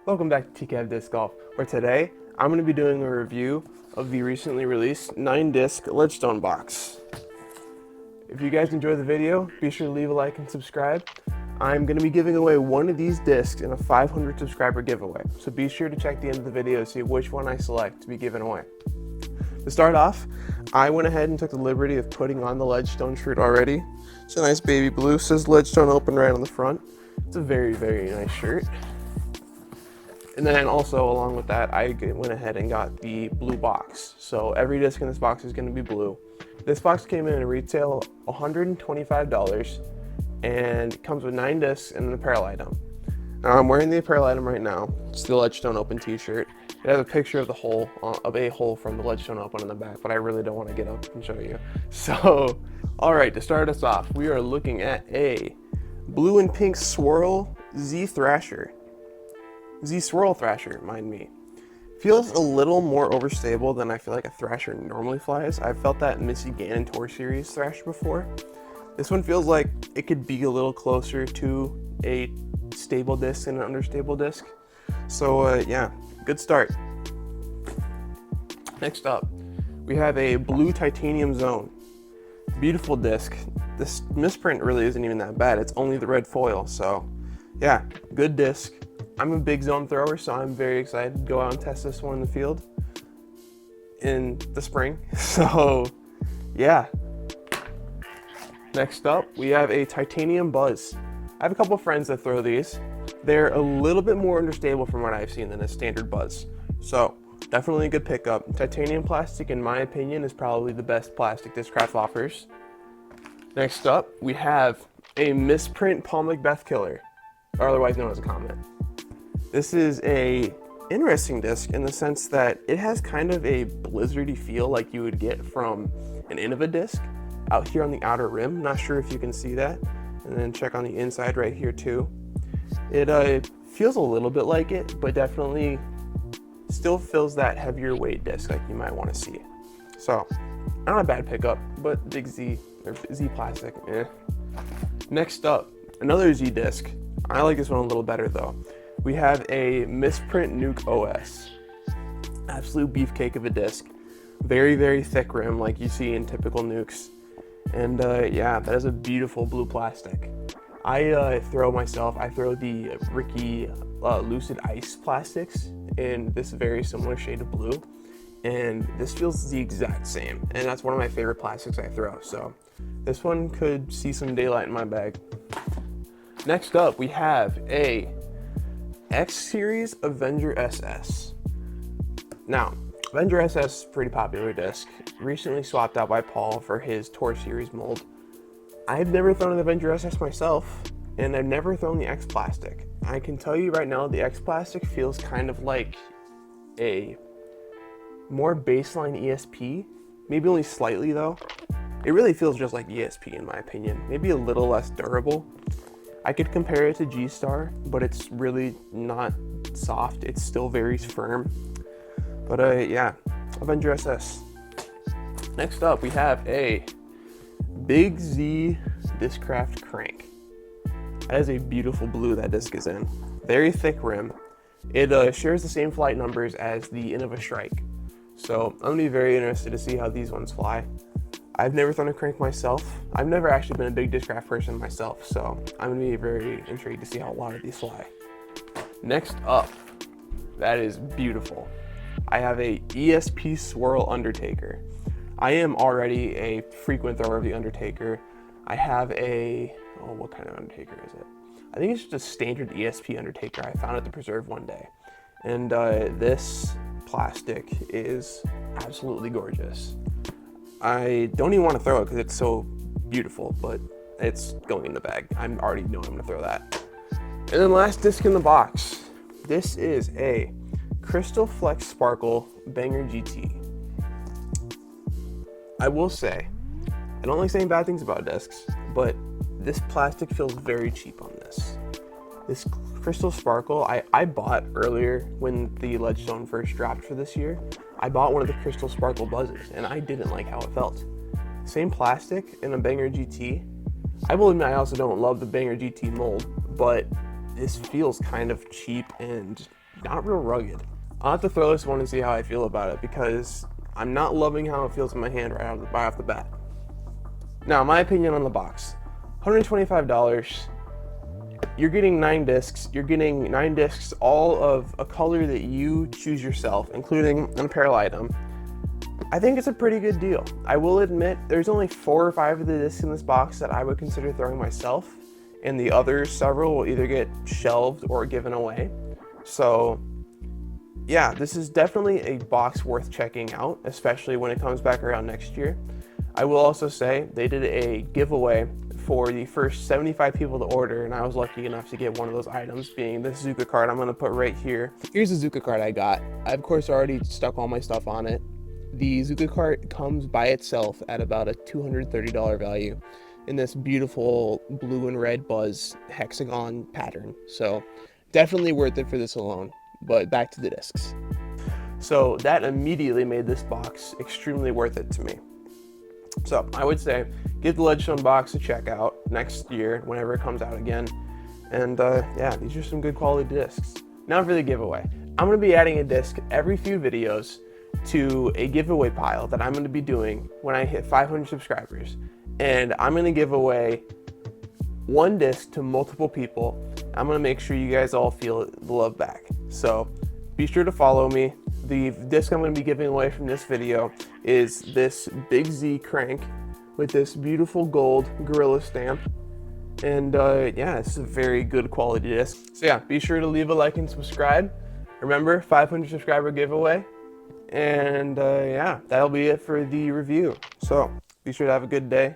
Welcome back to TCavDiscGolf, where today I'm going to be doing a review of the recently released 9-disc Ledgestone box. If you guys enjoy the video, be sure to leave a like and subscribe. I'm going to be giving away one of these discs in a 500 subscriber giveaway, so be sure to check the end of the video to see which one I select to be given away. To start off, I went ahead and took the liberty of putting on the Ledgestone shirt already. It's a nice baby blue, says Ledgestone Open right on the front. It's a very, very nice shirt. And then also along with that, I went ahead and got the blue box. So every disc in this box is going to be blue. This box came in at retail $125 and comes with 9 discs and an apparel item. Now I'm wearing the apparel item right now. It's the Ledgestone Open t-shirt. It has a picture of the hole, of a hole from the Ledgestone Open on the back, but I really don't want to get up and show you. So, all right, to start us off, we are looking at a blue and pink swirl Z Swirl Thrasher, mind me. Feels a little more overstable than I feel like a Thrasher normally flies. I've felt that Missy Gannon Tour Series Thrasher before. This one feels like it could be a little closer to a stable disc and an understable disc. So yeah, good start. Next up, we have a blue titanium zone. Beautiful disc. This misprint really isn't even that bad. It's only the red foil, so yeah, good disc. I'm a big zone thrower, so I'm very excited to go out and test this one in the field in the spring. So yeah. Next up, we have a titanium buzz. I have a couple friends that throw these. They're a little bit more understable from what I've seen than a standard buzz. So definitely a good pickup. Titanium plastic, in my opinion, is probably the best plastic Discraft offers. Next up, we have a misprint Paul Macbeth killer, or otherwise known as a Comet. This is a interesting disc in the sense that it has kind of a blizzardy feel like you would get from an Innova disc out here on the outer rim. Not sure if you can see that. And then check on the inside right here too. It feels a little bit like it, but definitely still feels that heavier weight disc like you might want to see. So not a bad pickup, but big Z or Z plastic. Next up, another Z disc. I like this one a little better though. We have a misprint Nuke OS. Absolute beefcake of a disc. Very, very thick rim like you see in typical Nukes. And yeah, that is a beautiful blue plastic. I throw the Ricky Lucid Ice plastics in this very similar shade of blue. And this feels the exact same. And that's one of my favorite plastics I throw. So this one could see some daylight in my bag. Next up, we have a X Series Avenger SS. Now, Avenger SS is a pretty popular disc, recently swapped out by Paul for his Tour Series mold. I've never thrown an Avenger SS myself, and I've never thrown the X plastic. I can tell you right now, the X plastic feels kind of like a more baseline ESP, maybe only slightly though. It really feels just like ESP in my opinion, maybe a little less durable. I could compare it to G-Star, but it's really not soft. It's still very firm. But yeah, Avenger SS. Next up, we have a Big Z Discraft crank. That is a beautiful blue that disc is in. Very thick rim. It shares the same flight numbers as the Innova Strike. So I'm gonna be very interested to see how these ones fly. I've never thrown a crank myself. I've never actually been a big Discraft person myself, so I'm gonna be very intrigued to see how a lot of these fly. Next up, that is beautiful. I have a ESP Swirl Undertaker. I am already a frequent thrower of the Undertaker. I have a, oh, what kind of Undertaker is it? I think it's just a standard ESP Undertaker. I found at the Preserve one day. And this plastic is absolutely gorgeous. I don't even want to throw it because it's so beautiful, but it's going in the bag. I already know I'm going to throw that. And then last disc in the box. This is a Crystal Flex Sparkle Banger GT. I will say, I don't like saying bad things about discs, but this plastic feels very cheap on this. This Crystal Sparkle, I bought earlier when the Ledgestone first dropped for this year. I bought one of the Crystal Sparkle buzzes, and I didn't like how it felt. Same plastic in a Banger GT. I will admit I also don't love the Banger GT mold, but this feels kind of cheap and not real rugged. I'll have to throw this one and see how I feel about it, because I'm not loving how it feels in my hand right off the bat. Now, my opinion on the box. $125, you're getting 9 discs. You're getting 9 discs, all of a color that you choose yourself, including an apparel item. I think it's a pretty good deal. I will admit, there's only 4 or 5 of the discs in this box that I would consider throwing myself, and the other several will either get shelved or given away. So yeah, this is definitely a box worth checking out, especially when it comes back around next year. I will also say they did a giveaway for the first 75 people to order, and I was lucky enough to get one of those items, being this Zuka card I'm gonna put right here. Here's the Zuka card I got. I, of course, already stuck all my stuff on it. The Zuka card comes by itself at about a $230 value in this beautiful blue and red buzz hexagon pattern. So definitely worth it for this alone. But back to the discs. So that immediately made this box extremely worth it to me. So I would say give the Ledgestone box a check out next year whenever it comes out again. And yeah, these are some good quality discs. Now for the giveaway. I'm gonna be adding a disc every few videos to a giveaway pile that I'm going to be doing when I hit 500 subscribers. And I'm going to give away 1 disc to multiple people. I'm going to make sure you guys all feel the love back. So be sure to follow me. The disc I'm going to be giving away from this video is this Big Z crank with this beautiful gold gorilla stamp. And yeah, it's a very good quality disc. So yeah, be sure to leave a like and subscribe. Remember, 500 subscriber giveaway. And yeah, that'll be it for the review. So be sure to have a good day.